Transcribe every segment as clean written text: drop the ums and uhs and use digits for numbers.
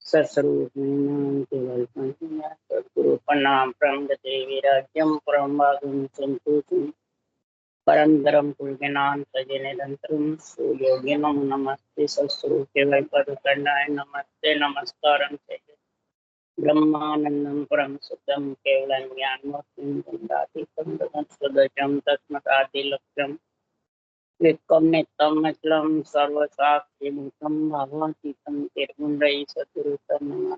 सस्वरूप केवल सद्गुरु प्रणाम प्रमदते विराज्यम परम भागम संतोषम परंतरम पुण्यनाम सजनेदंतरम सुयोगिनम नमस्ते सस्वरूप केवल पदकंडाय नमस्ते नमस्कारं ब्रह्मानंदं परम सुखं केवलं ज्ञानमूर्तिं गंगातीतं तत्सदचं तस्मदादिलक्ष्यम् विक्रम नित्यम अचलम सर्वसाक्षिभूतम भावातीतम निर्गुणरहित सद्गुरुतम नमः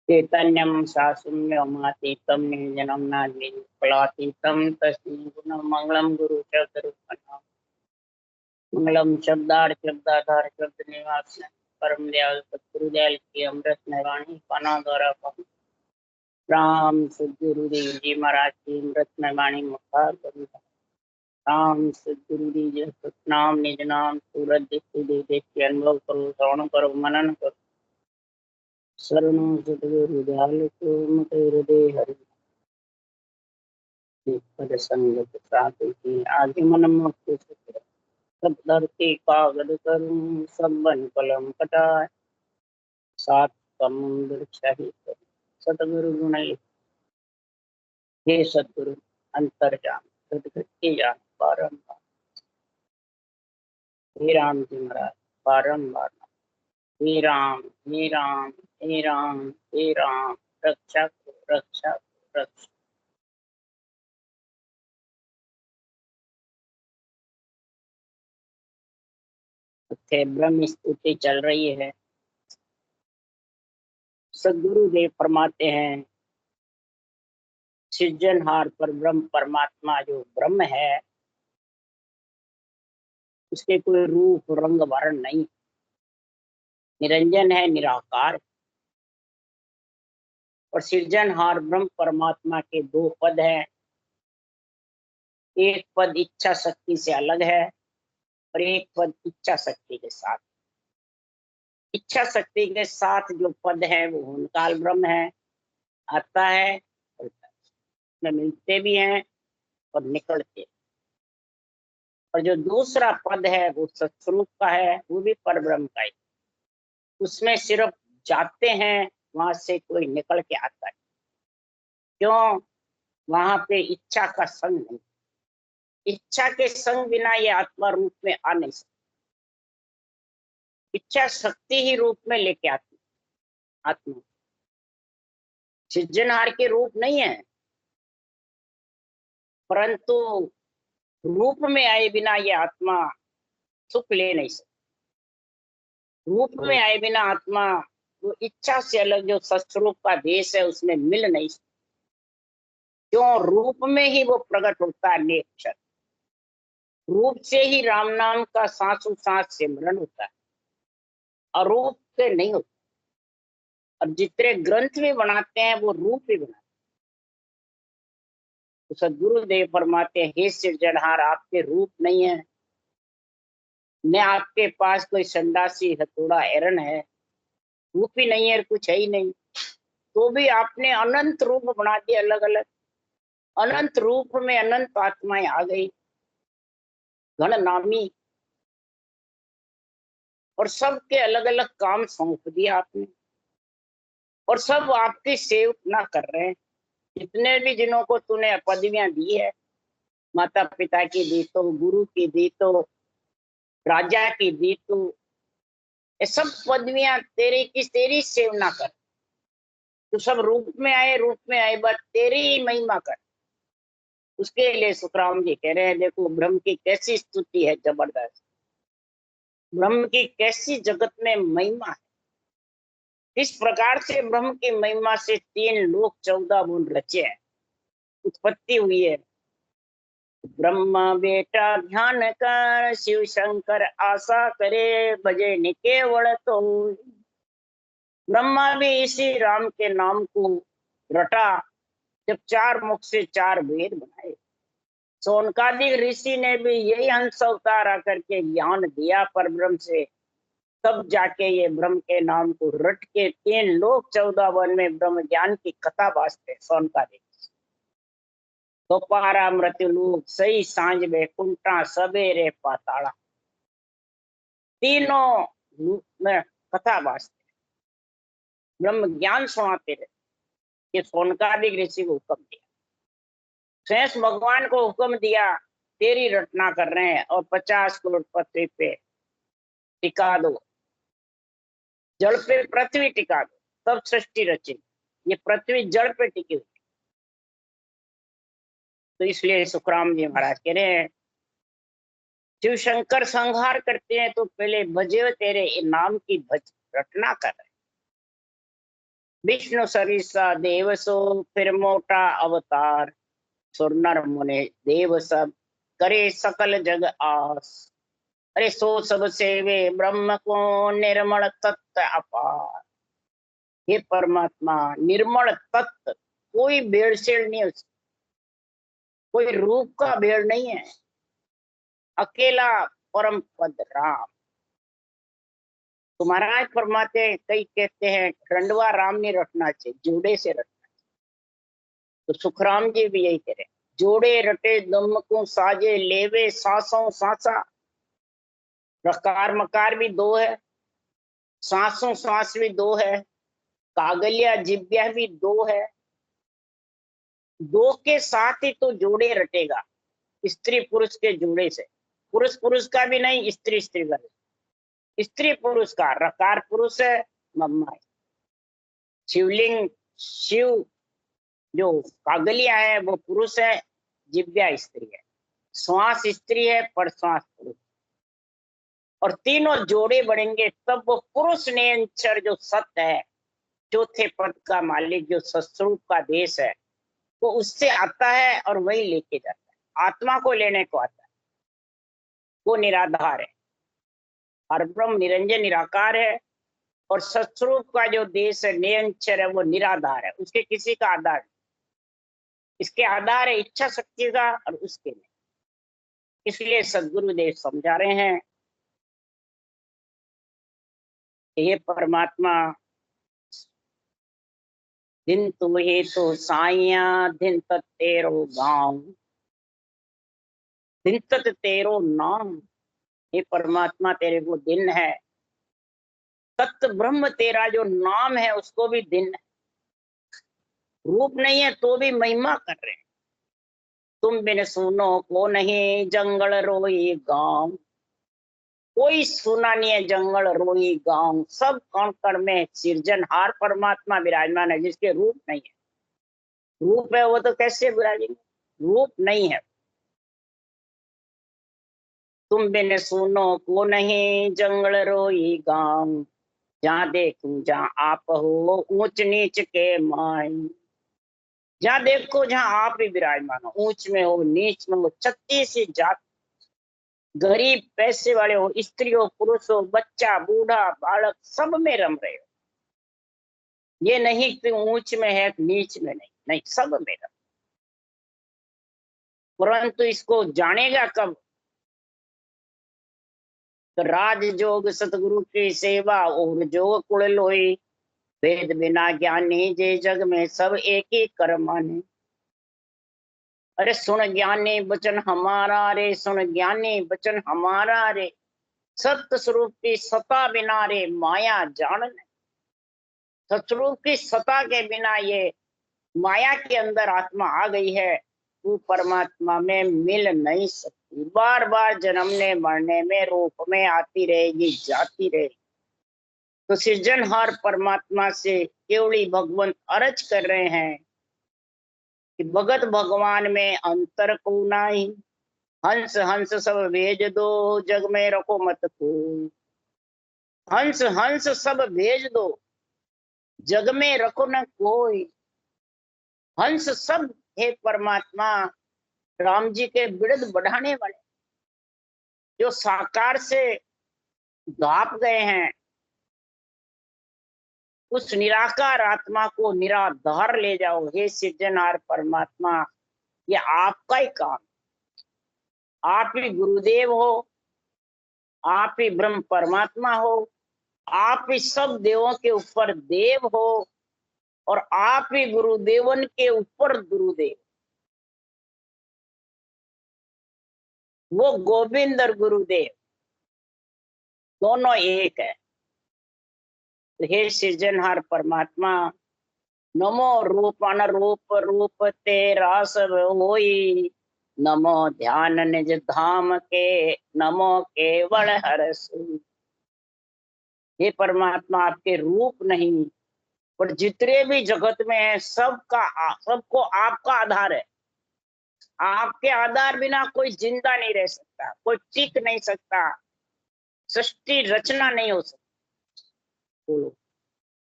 चैतन्यम शासून्यमातीतम निर्जनम नाद्विफलातीतम तस्मै गुणं मंगलम गुरु शब्दरूपम् मंगलम शब्दाधार शब्द निवास परम दयाल सद्गुरुदयाल की अमृत वाणी पाना द्वारा राम सद्गुरुदेव जी महाराज की अमृत वाणी मुखार राम सद्गुरुदेव सतनाम निज नाम सूरज देख के अनुभव करो श्रवण करो मनन करो शरणो सतगुरु दयाल को मत हृदय हरि पद संगत साथ की आगे मन मुक्त सब धरती कागज करूं सब बन कलम कटाए सात समुद्र छही सतगुरु गुण हे सतगुरु अंतर्जाम सदगति जान बारंबार हे राम जी महाराज बारंबार हे राम हे राम हे राम हे राम रक्षा को रक्षा को रक्षा। ब्रह्म स्तुति चल रही है। सद्गुरुदेव फरमाते हैं सृजनहार पर ब्रह्म परमात्मा जो ब्रह्म है उसके कोई रूप रंग वर्ण नहीं, निरंजन है, निराकार। और सृजनहार ब्रह्म परमात्मा के दो पद हैं, एक पद इच्छा शक्ति से अलग है और एक पद इच्छा शक्ति के साथ। इच्छा शक्ति के साथ जो पद है वो हुनकाल ब्रह्म है, आता है में मिलते भी हैं और निकलते। और जो दूसरा पद है वो सत्स्वरूप का है, वो भी पर ब्रह्म का ही, उसमें सिर्फ जाते हैं, वहां से कोई निकल के आता है। क्यों? वहां पे इच्छा का संग नहीं, इच्छा के संग बिना ये आत्मा रूप में आ नहीं सकती। इच्छा शक्ति ही रूप में लेके आती आत्मा, सृजनहार के रूप नहीं है, परंतु रूप में आए बिना ये आत्मा सुख ले नहीं सकती। रूप में आए बिना आत्मा वो इच्छा से अलग जो सत्स्वरूप का देश है उसमें मिल नहीं सकती। क्यों? रूप में ही वो प्रकट होता है नेक्षर, रूप से ही राम नाम का सांसों सांस सिमरन होता है, और रूप से नहीं होता। और जितने ग्रंथ भी बनाते हैं वो रूप ही बनाते हैं। तो सद्गुरुदेव फरमाते हैं हे सृजनहार, आपके रूप नहीं है, न आपके पास कोई संडासी हथौड़ा एरन है, रूप ही नहीं है, कुछ है ही नहीं, तो भी आपने अनंत रूप बना दिए अलग अलग। अनंत रूप में अनंत आत्माएं आ गई, गण नामी, और सबके अलग अलग काम सौंप दिया आपने, और सब आपकी सेवना कर रहे हैं। जितने भी जिन्हों को तूने पदवियां दी है, माता पिता की दी तो, गुरु की दी तो, राजा की दी तो, ये सब पदवियां तेरी की तेरी सेवना कर। तो सब रूप में आए बस तेरी ही महिमा कर। उसके लिए सुखराम जी कह रहे हैं देखो ब्रह्म की कैसी स्तुति है जबरदस्त, ब्रह्म की कैसी जगत में महिमा है। इस प्रकार से ब्रह्म की महिमा से 3 लोक 14 भुवन रचे हैं, उत्पत्ति हुई है। ब्रह्मा बेटा ध्यान कर शिव शंकर आशा करे, भजे निकेवल तो। ब्रह्मा भी इसी राम के नाम को रटा जब 4 मुख से 4 वेद बनाए। सोनकादिक ऋषि ने भी यही हंस अवतार आकर के ज्ञान दिया पर ब्रह्म से, तब जाके ये ब्रह्म के नाम को रट के 3 लोक 14 वन में ब्रह्म ज्ञान की कथा बाजते। सोनकादिक तो पारा मृत्युलोक सही सांझ बैकुंठा सवेरे पाताड़ा, तीनों में कथा बाजते। ब्रह्म ज्ञान सुनाते रहे। ये सोनकादिक ऋषि को हुक्म दिया, स्वयं भगवान को हुक्म दिया, तेरी रचना कर रहे हैं और 50 करोड़ पृथ्वी पे टिका दो, जड़ पे पृथ्वी टिका दो, तब सृष्टि रचेगी। ये पृथ्वी जड़ पे टिकी हुई। तो इसलिए सुखराम जी महाराज कह रहे हैं, शिव शंकर संहार करते हैं तो पहले भजे तेरे नाम की भज रटना कर रहे। विष्णु सरिसा देव सो फिर मोटा अवतार, सुर नर मुने देव सब करे सकल जग आस। अरे सो सब सेवे ब्रह्म को निर्मल तत्व अपार। हे परमात्मा निर्मल तत्व, कोई भेड़सेड़ नहीं है, कोई रूप का भेड़ नहीं है, अकेला परम पद राम। तो महाराज फरमाते, कई कहते हैं रंडवा राम नहीं रटना चाहिए, जोड़े से रटना चाहिए। तो सुखराम जी भी यही कह रहे, जोड़े रटे दम को साजे लेवे सांसों सांसा। रकार मकार भी दो है, सांसों सांस भी दो है, कागलिया जिब्या भी दो है। दो के साथ ही तो जोड़े रटेगा, स्त्री पुरुष के जोड़े से। पुरुष पुरुष का भी नहीं, स्त्री स्त्री का, स्त्री पुरुष का। रकार पुरुष है, मम्मा है। शिवलिंग शिव जो कागलिया है वो पुरुष है, जिब्या स्त्री है, श्वास स्त्री है पर श्वास पुरुष। और तीनों जोड़े बढ़ेंगे तब वो पुरुष नियंचर जो सत्य है, चौथे पद का मालिक जो सत्स्वरूप का देश है, वो उससे आता है और वही लेके जाता है, आत्मा को लेने को आता है। वो निराधार है, और ब्रह्म निरंजन निराकार है। और सत्स्वरूप का जो देश है निरंतर है, वो निराधार है, उसके किसी का आधार नहीं। इसके आधार है इच्छा शक्ति का और उसके नहीं। इसलिए सदगुरुदेव समझा रहे हैं कि ये परमात्मा दिन तो ये तो साइया दिन तक तेरो गांव, दिन तक तेरो नाम। ये परमात्मा तेरे को दिन है, तत्व ब्रह्म तेरा जो नाम है उसको भी दिन है। रूप नहीं है तो भी महिमा कर रहे हैं। तुम बिन सुनो को नहीं जंगल रोई गांव, कोई सुना नहीं है जंगल रोई गांव। सब कण कण में सृजनहार परमात्मा विराजमान है, जिसके रूप नहीं है। रूप है वो तो कैसे विराजेंगे, रूप नहीं है। तुम बिन सुनो को नहीं जंगल रोई गांव, जहाँ देखूं जहाँ आप हो ऊंच नीच के माई। जहाँ देखो जहाँ आप ही विराजमान हो, ऊंच में हो नीच में हो, 36 जात, गरीब पैसे वाले हो, स्त्री हो पुरुष हो, बच्चा बूढ़ा बालक, सब में रम रहे हो। ये नहीं कि ऊंच में है नीच में नहीं, नहीं सब में रम। परंतु इसको जानेगा कब? तो राज जोग सतगुरु की सेवा और जोग कुल लोई, वेद बिना ज्ञानी जे जग में सब एक ही कर्माने। अरे सुन ज्ञानी वचन हमारा रे, सुन ज्ञानी वचन हमारा रे, सत्य स्वरूप की सता बिना रे माया जान नहीं। सतस्वरूप की सता के बिना ये माया के अंदर आत्मा आ गई है, वो परमात्मा में मिल नहीं सकती। बार बार जन्मने मरने में रूप में आती रहेगी जाती रहेगी। तो सृजनहार परमात्मा से केवली भगवंत अर्ज कर रहे हैं कि भगत भगवान में अंतर को नाही, हंस हंस सब भेज दो जग में रखो मत को। हंस हंस सब भेज दो जग में रखो न कोई। हंस सब हे परमात्मा राम जी के बिरद बढ़ाने वाले, जो साकार से गाप गए हैं, उस निराकार आत्मा को निराधार ले जाओ। हे सृजनहार परमात्मा, ये आपका ही काम। आप ही गुरुदेव हो, आप ही ब्रह्म परमात्मा हो, आप ही सब देवों के ऊपर देव हो, और आप ही गुरुदेवन के ऊपर गुरुदेव। वो गोविंद और गुरुदेव दोनों एक है। तो हे सृजनहार परमात्मा, नमो रूप अनरूप रूप तेरा सब होई, नमो ध्यान निज धाम के, नमो केवल हर सोई। हे परमात्मा, आपके रूप नहीं पर जितने भी जगत में है सबको आपका आधार है। आपके आधार बिना कोई जिंदा नहीं रह सकता, कोई टिक नहीं सकता, सृष्टि रचना नहीं हो सकती। बोलो,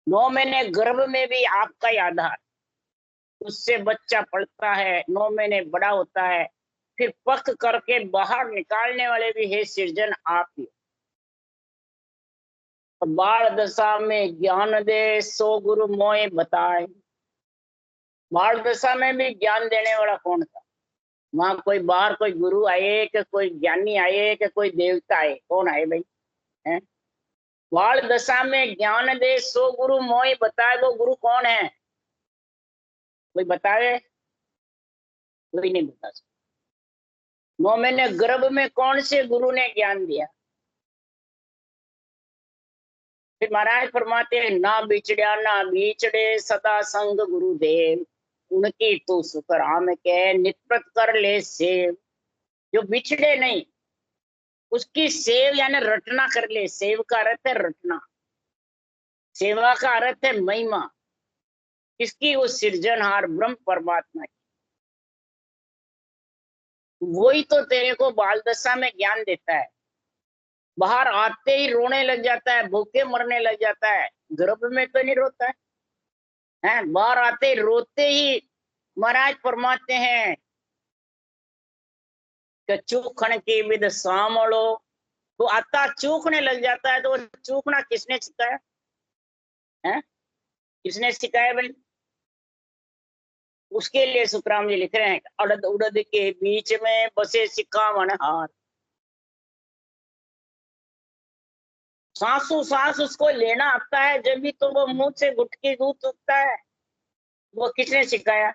9 महीने गर्भ में भी आपका ही आधार, उससे बच्चा पलता है, 9 महीने बड़ा होता है, फिर पक करके बाहर निकालने वाले भी हे सृजन आप ही। बाल दशा में ज्ञान दे, सो गुरु मोय बताए। बाल दशा में भी ज्ञान देने वाला कौन था? वहां कोई बाहर कोई गुरु आए कि कोई ज्ञानी आए कि कोई देवता आए? कौन आए भाई? है बाल दशा में ज्ञान दे, सो गुरु मोय बताए। वो गुरु कौन है? कोई बताए? कोई नहीं बता सकता। 9 महीने गर्भ में कौन से गुरु ने ज्ञान दिया? फिर महाराज फरमाते हैं, ना बिछड़िया ना बिछड़े सदा संग गुरुदेव, उनकी तू सुखराम के नित्प्रत कर ले सेव। जो बिछड़े नहीं उसकी सेव यानी रटना कर ले। सेव का अर्थ है रटना, सेवा का अर्थ है महिमा। किसकी? वो सृजनहार ब्रह्म परमात्मा की। वही तो तेरे को बाल दशा में ज्ञान देता है। बाहर आते ही रोने लग जाता है, भूखे मरने लग जाता है, गर्भ में तो नहीं रोता है? बाहर आते ही रोते ही महाराज फरमाते हैं कि चूखण की विद सामलो। तो आता चूखने लग जाता है, तो वो चूखना किसने सिखाया है? किसने सिखाया भाई? उसके लिए सुखराम जी लिख रहे हैं, अड़द उड़द के बीच में बसे सिखावन हार। सांसों सांस उसको लेना आता है, जब भी तो वो मुंह से घुटकी दूध उठता है। वो किसने सिखाया?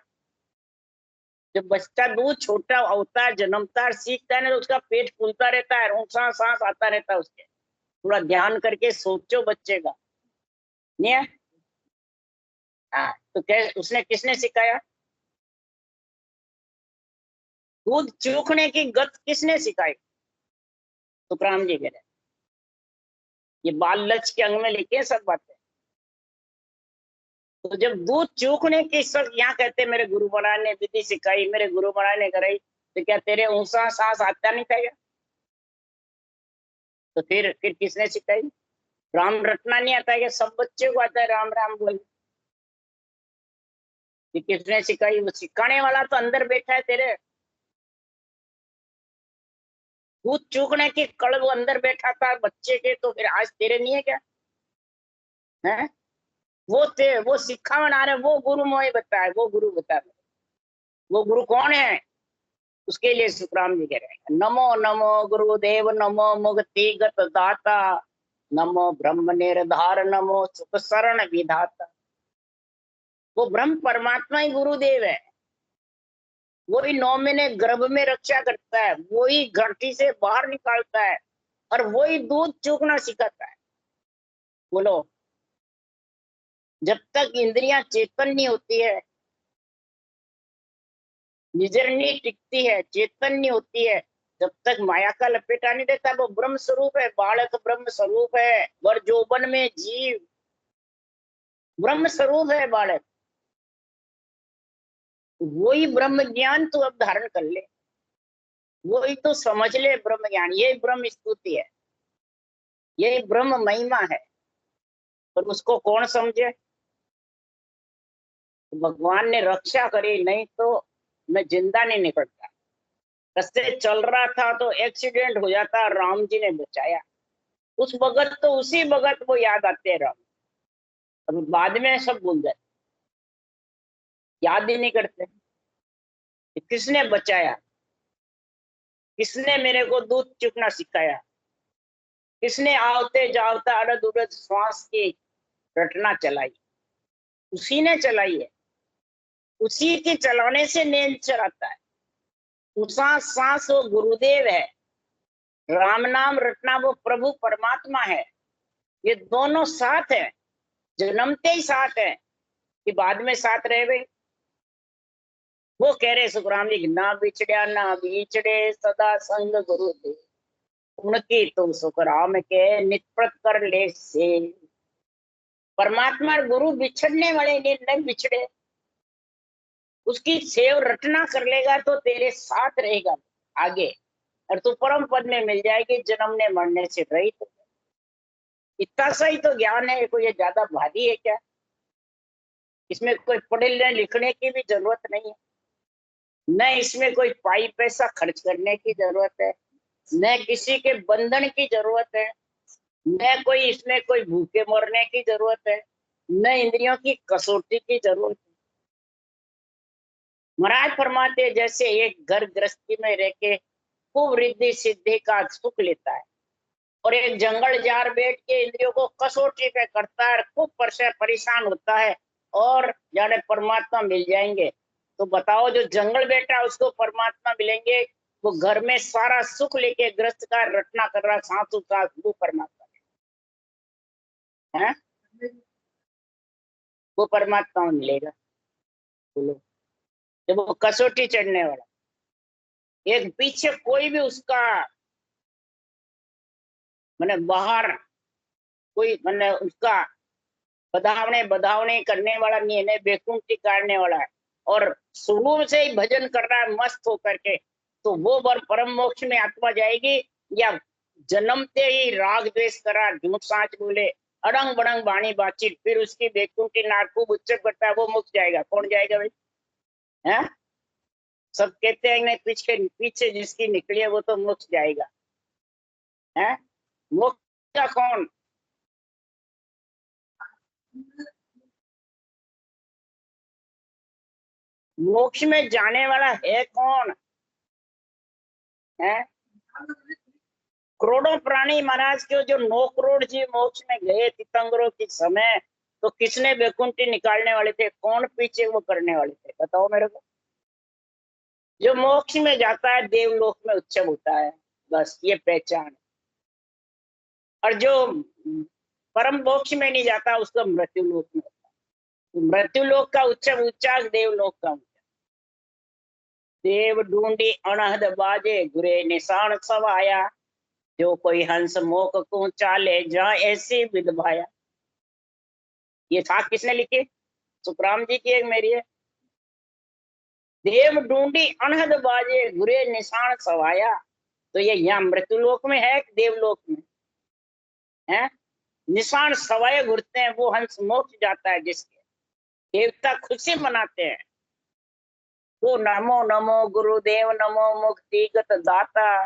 जब बच्चा दूध छोटा होता है, जन्मता है, सीखता है ना, तो उसका पेट फूलता रहता है, ऊंचा सांस आता रहता है उसके। थोड़ा ध्यान करके सोचो बच्चे का, नहीं है? हाँ, तो उसने किसने सिखाया? दूध चूखने की गत किसने सिखाई? सुखराम जी कह रहे हैं। ये बाल लक्ष्य के अंग में लिखे सब बातें। तो जब दूध चूखने की सब यहाँ कहते मेरे गुरु महाराज ने विधि सिखाई, मेरे गुरु महाराज ने कराई, तो क्या तेरे ऊंचा सांस आता नहीं था क्या? तो फिर किसने सिखाई? राम रटना नहीं आता है क्या? सब बच्चे को आता है राम राम बोल। ये किसने सिखाई? वो सिखाने वाला तो अंदर बैठा है तेरे। दूध चूकने की कड़ वो अंदर बैठा था बच्चे के, तो फिर आज तेरे नहीं है क्या? है वो सिखावन आ रहे, वो गुरु मोहे बताए, वो गुरु बता रहे। वो गुरु कौन है? उसके लिए सुखराम जी कह रहे हैं, नमो नमो गुरुदेव, नमो मुक्ति गत दाता, नमो ब्रह्म निर्धार, नमो सुख शरण विधाता। वो ब्रह्म परमात्मा ही गुरुदेव है। वही 9 महीने गर्भ में रक्षा करता है, वही घटी से बाहर निकालता है, और वही दूध चूकना सिखाता है। बोलो, जब तक इंद्रियां चेतन नहीं होती है, निजरनी टिकती है, चेतन नहीं होती है, जब तक माया का लपेटा नहीं देता। वो ब्रह्म स्वरूप है, बालक ब्रह्म स्वरूप है, वर जोबन में जीव ब्रह्म स्वरूप है बालक। वही ब्रह्म ज्ञान तू अब धारण कर ले, वही तो समझ ले ब्रह्म ज्ञान। यही ब्रह्म स्तुति है, यही ब्रह्म महिमा है। पर उसको कौन समझे? भगवान ने रक्षा करी, नहीं तो मैं जिंदा नहीं निकलता। रास्ते चल रहा था तो एक्सीडेंट हो जाता, राम जी ने बचाया। उस वक्त तो उसी वक्त वो याद आते राम, अभी बाद में सब भूल जाते, याद ही नहीं करते कि किसने बचाया, किसने मेरे को दूध चुकना सिखाया, किसने आवते जावता अड़द उड़द श्वास की रटना चलाई। उसी ने चलाई है, उसी के चलाने से नींद चलाता है। उसा सांस वो गुरुदेव है, राम नाम रटना वो प्रभु परमात्मा है। ये दोनों साथ है। जन्मते ही साथ है कि बाद में साथ रह गए। वो कह रहे सुखराम जी, ना बिछड़िया ना बिछड़े सदा संग गुरुदेव, उनकी तो सुखराम के नित्प्रत कर ले से। परमात्मा और गुरु बिछड़ने वाले नहीं बिछड़े, उसकी सेव रटना कर लेगा तो तेरे साथ रहेगा आगे, और तू परम पद में मिल जाएगी, जन्मने मरने से रहित। इतना सा ही तो ज्ञान है, कोई ये ज्यादा भारी है क्या? इसमें कोई पढ़ने लिखने की भी जरूरत नहीं है, न इसमें कोई पाई पैसा खर्च करने की जरूरत है, न किसी के बंधन की जरूरत है, न कोई इसमें कोई भूखे मरने की जरूरत है, न इंद्रियों की कसौटी की जरूरत है। महाराज फरमाते जैसे एक घर गृहस्थी में रह के खूब रिद्धि सिद्धि का सुख लेता है, और एक जंगल जार बैठ के इंद्रियों को कसौटी पे करता है, खूब परेशान होता है, और जाने परमात्मा मिल जाएंगे। तो बताओ, जो जंगल बैठा उसको परमात्मा मिलेंगे, वो घर में सारा सुख लेके गृहस्थ का रटना कर रहा सांसू का, वो परमात्मा है, वो परमात्मा मिलेगा। बोलो, जब वो कसौटी चढ़ने वाला, एक पीछे कोई भी उसका मैंने बाहर कोई मैंने उसका बधावने बधावने करने वाला नहीं है, बेकुंठी काटने वाला है, और शुरू से ही भजन कर रहा है मस्त होकर के, तो वो परम मोक्ष में आत्मा जाएगी, या जन्मते ही राग द्वेष करा, झूठ साँच बोले, अड़ंग बड़ंग बाणी बातचीत, फिर उसकी बेकुंठी नाक खूब उच्च करता है, वो मुक्त जाएगा? कौन जाएगा भाई? है, सब कहते हैं नहीं, पीछे पीछे जिसकी निकली है वो तो मुक्त जाएगा। है, मोक्ष का कौन? मोक्ष में जाने वाला है कौन? है, करोड़ों प्राणी महाराज के जो 9 करोड़ जीव मोक्ष में गए तीर्थंकरों के समय, तो किसने वैकुंठी निकालने वाले थे? कौन पीछे वो करने वाले थे? बताओ मेरे को। जो मोक्ष में जाता है देवलोक में उत्सव होता है, बस ये पहचान। और जो परम मोक्ष में नहीं जाता उसको मृत्यु लोक में होता है। तो मृत्यु लोक का उत्सव ऊंचा, देवलोक का ऊंचा। देव ढूंढी अनहद बाजे, गुरे निशान सब आया, जो कोई हंस मोक को चाले, जहाँ ऐसी विधवाया। ये था किसने लिखी? सुखराम जी की एक मेरी है। देव ढूंढी अनहद बाजे, गुरे निशान सवाया। तो ये यहाँ मृत्युलोक में है कि देवलोक में है? निशान सवाए घुरते हैं, वो हंस मोक्ष जाता है जिसके, देवता खुशी मनाते हैं। वो नमो नमो गुरुदेव, नमो मुक्तिगत दाता,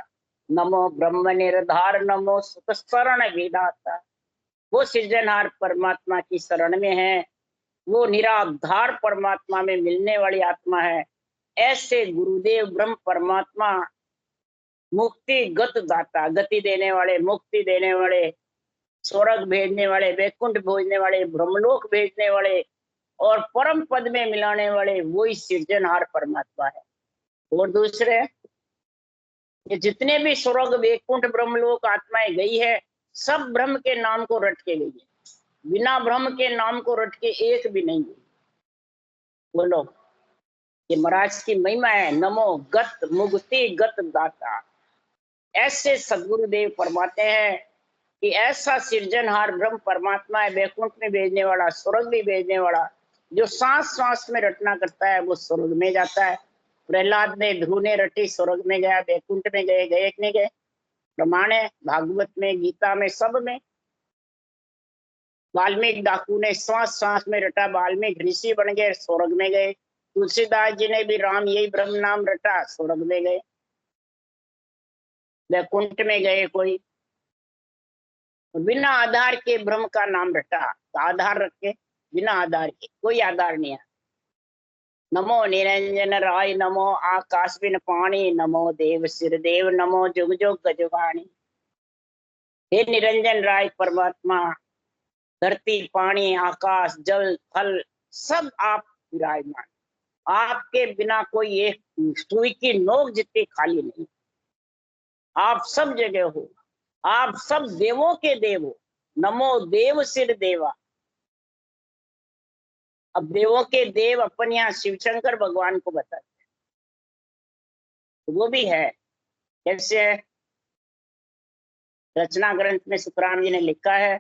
नमो ब्रह्म निर्धार, नमो सुख शरण विधाता। वो सृजनहार परमात्मा की शरण में है, वो निराधार परमात्मा में मिलने वाली आत्मा है। ऐसे गुरुदेव ब्रह्म परमात्मा मुक्ति गत दाता, गति देने वाले, मुक्ति देने वाले, स्वर्ग भेजने वाले, वैकुंठ भेजने वाले, ब्रह्मलोक भेजने वाले, और परम पद में मिलाने वाले, वही सृजनहार परमात्मा है। और दूसरे ये जितने भी स्वर्ग वैकुंठ ब्रह्मलोक आत्माएं गई है, सब ब्रह्म के नाम को रट के गई है, बिना ब्रह्म के नाम को रट के एक भी नहीं गई। बोलो, ये महाराज की महिमा है। नमो गत मुक्ति गत दाता। ऐसे सदगुरुदेव फरमाते हैं कि ऐसा सृजनहार ब्रह्म परमात्मा है, वैकुंठ में भेजने वाला, स्वर्ग भी भेजने वाला, जो सांस सांस में रटना करता है वो स्वर्ग में जाता है। प्रहलाद ने, ध्रुव ने रटी, स्वर्ग में गया, वैकुंठ में गए, गए कि नहीं गए? प्रमाण है भागवत में, गीता में, सब में। वाल्मीकि डाकू ने सांस सांस में रटा, वाल्मीकि ऋषि बन गए, स्वर्ग में गए। तुलसीदास जी ने भी राम यही ब्रह्म नाम रटा, स्वर्ग में गए। वैकुंठ में गए कोई, बिना आधार के ब्रह्म का नाम रटा, तो आधार रख के, बिना आधार के, कोई आधार नहीं है। नमो निरंजन राय, नमो आकाश बिन पानी, नमो देव सिर देव, नमो जुग जुग गजवाणी। हे निरंजन राय परमात्मा, धरती, पानी, आकाश, जल, थल, सब आप विराजमान। आपके बिना कोई एक सुई की नोक जितनी खाली नहीं। आप सब जगह हो, आप सब देवों के देव हो। नमो देव सिर देवा, अब देवों के देव अपन यहाँ शिव शंकर भगवान को बताते हैं, तो वो भी है। कैसे है? रचना ग्रंथ में सुखराम जी ने लिखा है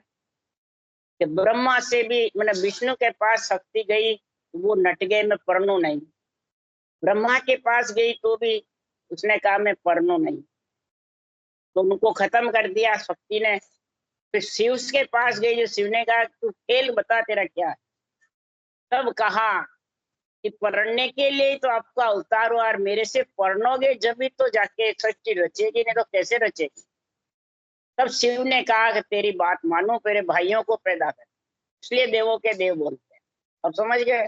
कि ब्रह्मा से भी मतलब विष्णु के पास शक्ति गई, वो नट गए, मैं परनू नहीं। ब्रह्मा के पास गई तो भी उसने कहा मैं परनू नहीं, तो उनको खत्म कर दिया शक्ति ने। फिर शिव के पास गई, जो शिव ने कहा तू खेल बता तेरा क्या है। तब कहा कि पढ़ने के लिए तो आपका अवतार हुआ, और मेरे से पढ़ोगे जब भी तो जाके सृष्टि रचेगी, नहीं तो कैसे रचेगी। तब शिव ने कहा कि तेरी बात मानो, मेरे भाइयों को पैदा कर। इसलिए देवों के देव बोलते हैं। अब समझ गए।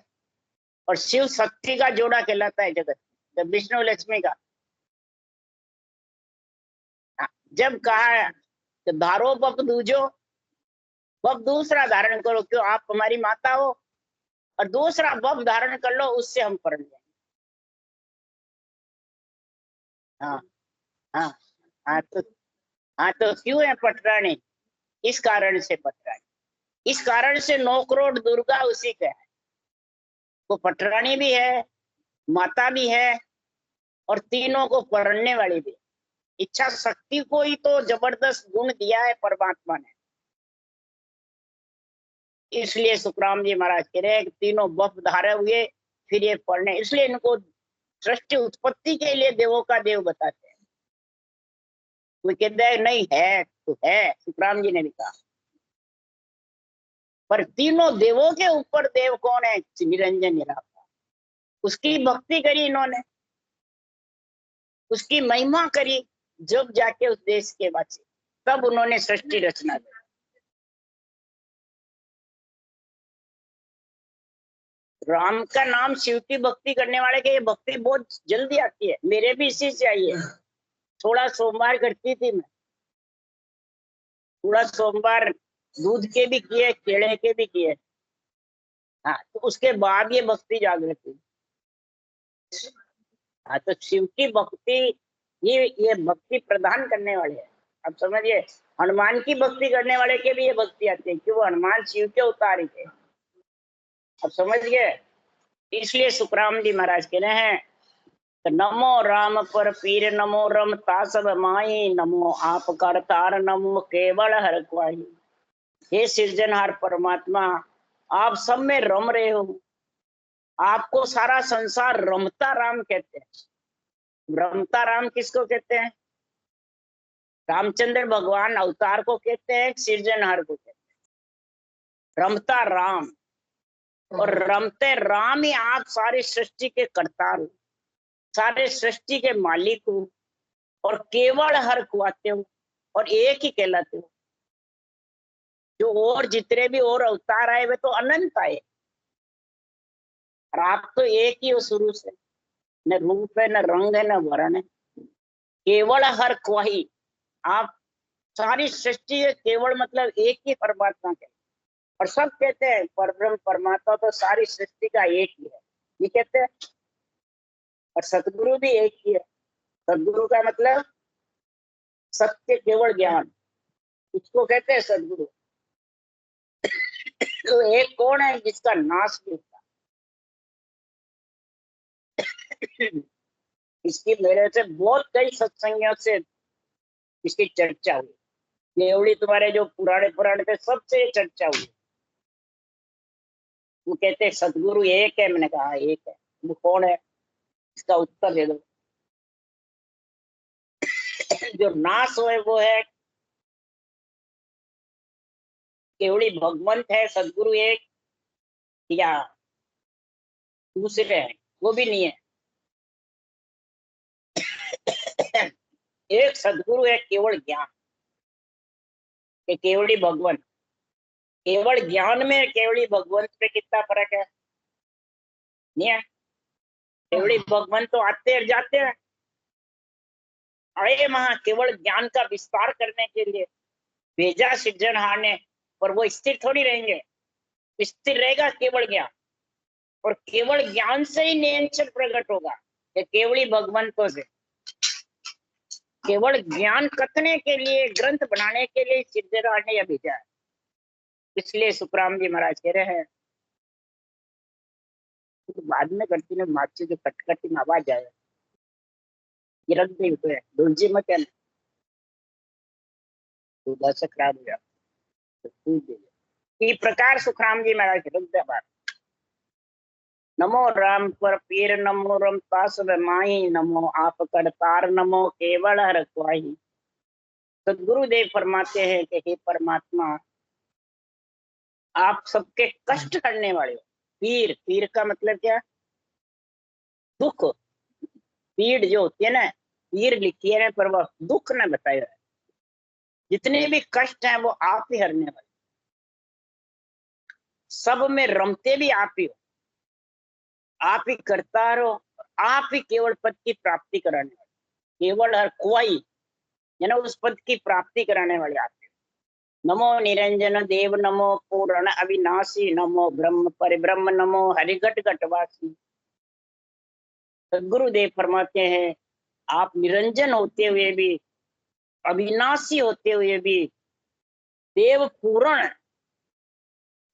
और शिव शक्ति का जोड़ा कहलाता है जगत, जब विष्णु लक्ष्मी का। जब कहा कि धारो बप दूजो, बप दूसरा धारण करो, क्यों आप हमारी माता हो, और दूसरा बप धारण कर लो, उससे हम पढ़ लेंगे। हाँ हाँ हाँ। तो क्यों है पटरानी? इस कारण से पटरानी, इस कारण से 9 करोड़ दुर्गा उसी का है। वो पटरानी भी है, माता भी है, और तीनों को पढ़ने वाली भी। इच्छा शक्ति को ही तो जबरदस्त गुण दिया है परमात्मा ने। इसलिए सुखराम जी महाराज कह रहे हैं कि तीनों बप धारे हुए फिर ये पढ़ने, इसलिए इनको सृष्टि उत्पत्ति के लिए देवों का देव बताते हैं। कोई कहते हैं नहीं है तो है, सुखराम जी ने भी कहा। पर तीनों देवों के ऊपर देव कौन है? निरंजन निराकार। उसकी भक्ति करी इन्होंने, उसकी महिमा करी, जब जाके उस देश के बचे, तब उन्होंने सृष्टि रचना की। राम का नाम शिव की भक्ति करने वाले के ये भक्ति बहुत जल्दी आती है। मेरे भी इसी से आई है। थोड़ा सोमवार करती थी मैं, थोड़ा सोमवार दूध के भी किए, केले के भी किए। हाँ, तो उसके बाद ये भक्ति जागृत हुई। हाँ, तो शिव की भक्ति, ये भक्ति प्रदान करने वाले हैं। अब समझिए, हनुमान की भक्ति करने वाले के भी ये भक्ति आती है, क्यों? हनुमान शिव के अवतार ही थे। अब समझ गए। इसलिए सुखराम जी महाराज कह रहे हैं, तो नमो राम पर पीर, नमो रमता सब माई, नमो आप करतार, नमो केवल हर क्वाई। हे सृजनहार परमात्मा, आप सब में रम रहे हो। आपको सारा संसार रमता राम कहते हैं। रमता राम किसको कहते हैं? रामचंद्र भगवान अवतार को कहते हैं, सृजनहार को कहते हैं। रमता राम, और रमते राम ही आप सारी सृष्टि के कर्ता हो, सारे सृष्टि के मालिक हो, और केवल हर कुआते हो, और एक ही कहलाते हो। जो और जितने भी और अवतार आए वे तो अनंत आए, और आप तो एक ही हो शुरू से। न रूप है, न रंग है, न वर्ण है, केवल हर क्वाही। आप सारी सृष्टि है, केवल मतलब एक ही परमात्मा के। और सब कहते हैं परब्रह्म परमात्मा तो सारी सृष्टि का एक ही है, ये कहते हैं। और सतगुरु भी एक ही है। सदगुरु का मतलब सत्य केवल ज्ञान, इसको कहते हैं सदगुरु। तो एक कौन है जिसका नाश नहीं होता? इसकी मेरे से बहुत कई सत्संगियों से इसकी चर्चा हुई। देवड़ी तुम्हारे जो पुराने पुराने थे सबसे ये चर्चा हुई। वो कहते हैं सदगुरु एक है। मैंने कहा एक है, वो कौन है? इसका उत्तर दे दो। जो नाश हुए वो है केवड़ी भगवंत है, सदगुरु एक, या दूसरे हैं? वो भी नहीं है। एक सदगुरु है केवल ज्ञान, ये केवड़ी भगवंत। केवल ज्ञान में केवड़ी भगवंत में कितना फर्क है? नहीं है। केवड़ी भगवंत तो आते और जाते हैं, आए वहां केवल ज्ञान का विस्तार करने के लिए भेजा सृजनहार ने। पर वो स्थिर थोड़ी रहेंगे, स्थिर रहेगा केवल ज्ञान, और केवल ज्ञान से ही नियंत्रण प्रकट होगा। ये केवली भगवंतों से केवल ज्ञान कथने के लिए, ग्रंथ बनाने के लिए सृजनहार ने यह भेजा है। इसलिए सुखराम जी महाराज कह रहे हैं तो बाद में करती ना माची जो कटकटी में आवाज आए ये रख दे तो है डोलजी मत है तो दस खराब हो जाता तो फूल दे इस प्रकार सुखराम जी महाराज के रख दे बात नमो राम पर पीर नमो रम पास माही नमो आप करतार नमो केवल हर क्वाही। सदगुरुदेव फरमाते हैं कि हे परमात्मा आप सबके कष्ट करने वाले हो। पीर पीर का मतलब क्या दुख पीड़ जो होती है ना पीर लिखी है ना पर वह दुख न बताया है जितने भी कष्ट हैं वो आप ही हरने वाले सब में रमते भी आप ही हो आप ही करता रहो आप ही केवल पद की प्राप्ति कराने वाले केवल हर कोई यानी उस पद की प्राप्ति कराने वाले आप ही नमो निरंजन देव नमो पूर्ण अविनाशी नमो ब्रह्म परिब्रह्म नमो हरिघट घटवासी। सदगुरुदेव फरमाते हैं आप निरंजन होते हुए भी अविनाशी होते हुए भी देव पूर्ण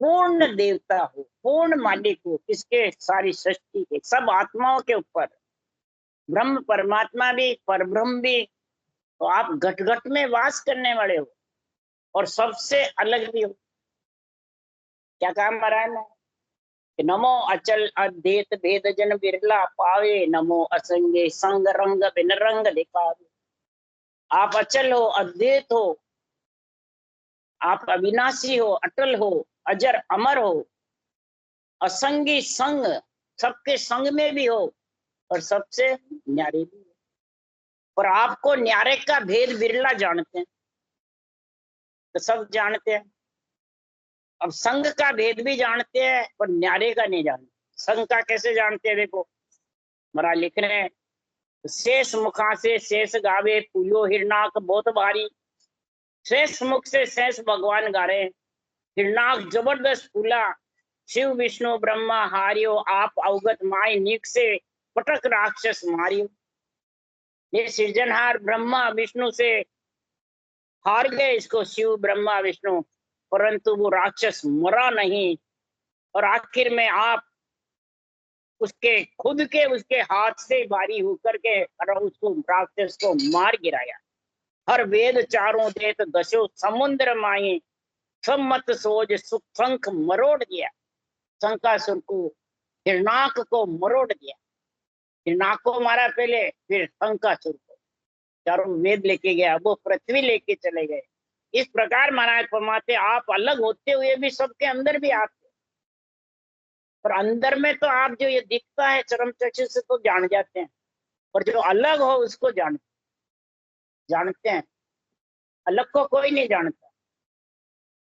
पूर्ण देवता हो पूर्ण मालिक हो किसके सारी सृष्टि के सब आत्माओं के ऊपर ब्रह्म परमात्मा भी परब्रह्म भी तो आप घट घट में वास करने वाले हो और सबसे अलग भी हो। क्या काम महाराज ने कि नमो अचल अद्वैत भेद जन बिरला पावे नमो असंगे संग रंग बिन रंग दिखावे। आप अचल हो अद्वैत हो आप अविनाशी हो अटल हो अजर अमर हो असंगी संग सबके संग में भी हो और सबसे न्यारे भी हो और आपको न्यारे का भेद बिरला जानते हैं तो सब जानते हैं। अब संग का भेद भी जानते हैं पर न्यारे का नहीं जानते। संग का कैसे जानते हैं देखो मरा लिख रहे हैं शेष मुखा से शेष गावे पुयो हिरनाक बहुत भारी। शेष मुख से शेष भगवान गा रहे हैं हिरनाक जबरदस्त फूला शिव विष्णु ब्रह्मा हारियो आप अवगत माय नीक से पटक राक्षस मारियो। ये सृजनहार ब्रह्मा विष्णु से हार गए इसको शिव ब्रह्मा विष्णु परंतु वो राक्षस मरा नहीं और आखिर में आप उसके खुद के उसके हाथ से भारी होकर के और उसको राक्षस को मार गिराया। हर वेद चारों देत दशो समुद्र माए सब मत सोज सुख शंख मरोड़ दिया। शंकासुर को हिरनाक को मरोड़ दिया हिरनाक को मारा पहले फिर शंकासुर को चारों वेद लेके गया वो पृथ्वी लेके चले गए। इस प्रकार महाराज फरमाते आप अलग होते हुए भी सबके अंदर भी आप पर अंदर में तो आप जो ये दिखता है चरम चक्षु से तो जान जाते हैं और जो अलग हो उसको जानते हैं। अलग को कोई नहीं जानता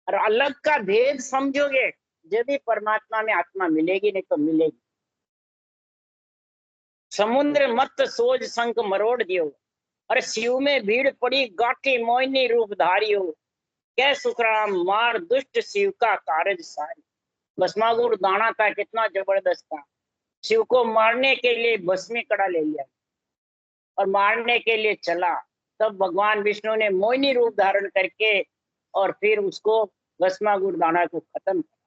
और अलग का भेद समझोगे जब भी परमात्मा में आत्मा मिलेगी नहीं तो मिलेगी। समुद्र मत सोज संख मरोड़ दियो और शिव में भीड़ पड़ी गाठी मोहिनी रूप धारियो कै सुखराम मार दुष्ट शिव का कारज सारी। भस्मासुर दाना था कितना जबरदस्त था शिव को मारने के लिए भस्मी कड़ा ले लिया और मारने के लिए चला तब भगवान विष्णु ने मोहिनी रूप धारण करके और फिर उसको भस्मासुर दाना को खत्म किया।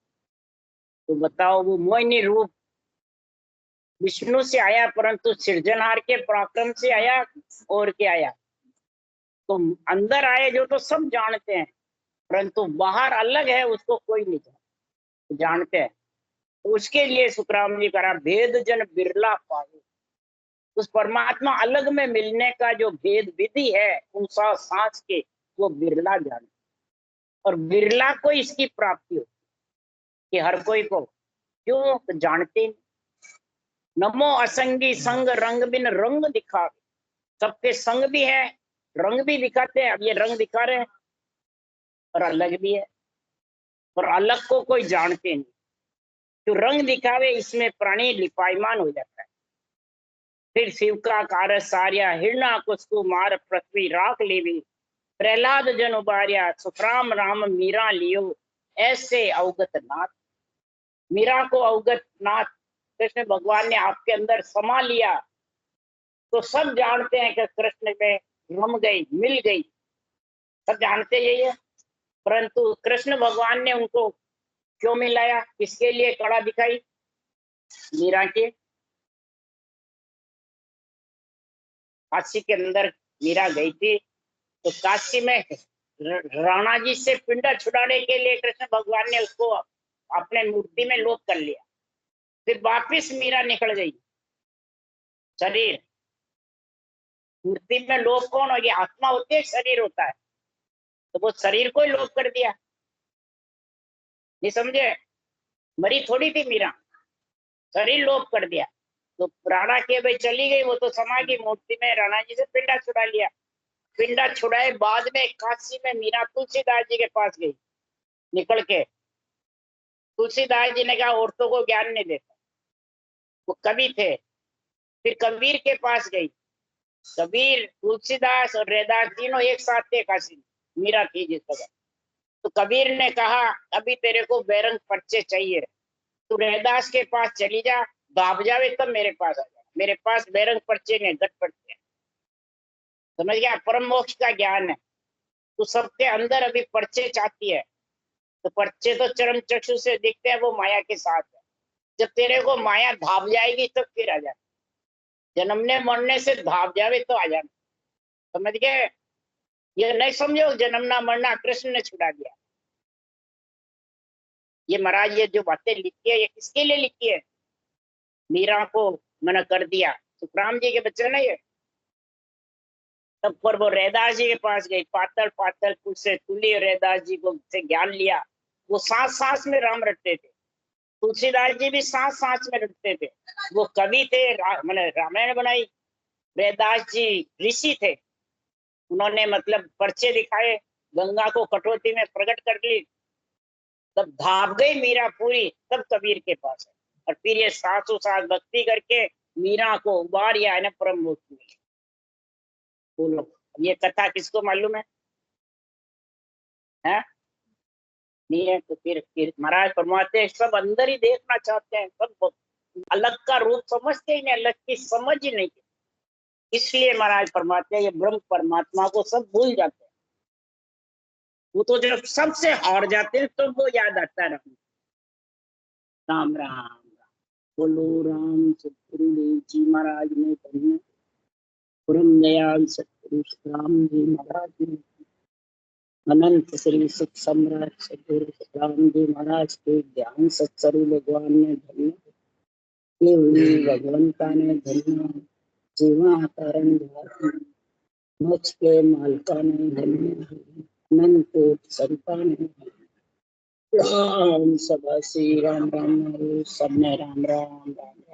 तो बताओ वो मोहिनी रूप विष्णु से आया परंतु सृजनहार के पराक्रम से आया और क्या आया तो अंदर आए जो तो सब जानते हैं परंतु बाहर अलग है उसको कोई नहीं जानते हैं। तो उसके लिए सुखराम जी करा भेद जन बिरला पावे उस परमात्मा अलग में मिलने का जो भेद विधि है उनसा सांस के वो बिरला जाने और बिरला को इसकी प्राप्ति होती कि हर कोई को क्यों तो जानते नहीं। नमो असंगी संग रंग बिन रंग दिखावे सबके संग भी है रंग भी दिखाते हैं अब ये रंग दिखा रहे हैं और अलग भी है और अलग को कोई जानते नहीं जो रंग दिखावे इसमें प्राणी लिपायमान हो जाता है। फिर शिव का कारज सारिया हिरणा कुसकु मार पृथ्वी राख लेवी प्रहलाद जन उबारिया सुखराम राम मीरा लियो ऐसे अवगत नाथ। मीरा को अवगत नाथ कृष्ण भगवान ने आपके अंदर समा लिया तो सब जानते हैं कि कृष्ण में रम गई मिल गई सब जानते यही है परंतु कृष्ण भगवान ने उनको क्यों मिलाया किसके लिए कड़ा दिखाई मीरा के काशी के अंदर मीरा गई थी, तो काशी में राणा जी से पिंडा छुड़ाने के लिए कृष्ण भगवान ने उसको अपने मूर्ति में लोप कर लिया। फिर वापिस मीरा निकल गई। शरीर मूर्ति में लोप कौन हो गया? आत्मा होती है, शरीर होता है, तो वो शरीर को ही लोप कर दिया। नहीं समझे? मरी थोड़ी थी मीरा, शरीर लोप कर दिया। तो राणा के भाई चली गई, वो तो समा की मूर्ति में राणा जी से पिंडा छुड़ा लिया। पिंडा छुड़ाए बाद में काशी में मीरा तुलसीदास जी के पास गई निकल के। तुलसीदास जी ने कहा औरतों को ज्ञान नहीं देता, वो कवि थे। फिर कबीर के पास गई। कबीर, तुलसीदास और रैदास तीनों एक साथ थे काशी में, मीरा थी जिस जगह। तो कबीर ने कहा अभी तेरे को बैरंग पर्चे चाहिए, तू रैदास के पास चली जा, भाग जावे तब मेरे पास आ जा। मेरे पास बैरंग पर्चे नहीं, गट पर्चे। समझ गया? परम मोक्ष का ज्ञान है। तो सबके अंदर अभी पर्चे चाहती है, तो पर्चे तो चरम चक्षु से दिखते हैं, वो माया के साथ है। जब तेरे को माया भाग जाएगी तब फिर आ जाना। जन्मने मरने से भाग जावे तो आ जाना। समझ गए? ये नहीं समझो जन्मना मरना कृष्ण ने छुड़ा दिया। ये महाराज ये जो बातें लिखी है ये किसके लिए लिखी है? मीरा को मना कर दिया, सुखराम जी के बच्चे ना ये। तब पर वो रैदास जी के पास गई, पातल पातल कुछ से तुली रैदास जी को से ज्ञान लिया। वो सांस सांस में राम रटते थे। तुलसीदास जी भी सांस सांस में रटते थे। वो कवि थे, मैंने रामायण बनाई। रैदास जी ऋषि थे, उन्होंने मतलब पर्चे दिखाए, गंगा को कटौती में प्रकट कर ली। तब भाग गई मीरा पूरी, तब कबीर के पास है। और फिर ये सासू सास भक्ति करके मीरा को उबारिया है ना परम मोक्ष में। बोलो ये कथा किसको मालूम है? हैं? नहीं है तो फिर महाराज फरमाते हैं सब अंदर ही देखना चाहते हैं, सब अलग का रूप समझते ही नहीं, अलग की समझ ही नहीं। इसलिए महाराज फरमाते हैं ये ब्रह्म परमात्मा को सब भूल जाते हैं। वो तो जब सबसे हार जाते हैं तो वो याद आता है राम राम। बोलो राम सतगुरुदेव जी महाराज ने धन्य, परम दयाल सतगुरु राम जी महाराज ने, अनंत श्री सुख सम्राट सतगुरु राम जी महाराज के ज्ञान सत्सरू भगवान ने धन्य, भगवंता ने धन्य, जीवा कारण मोक्ष के मालका ने धन्य, अनंत संता ने राम। सदा श्री राम राम सबने राम राम राम।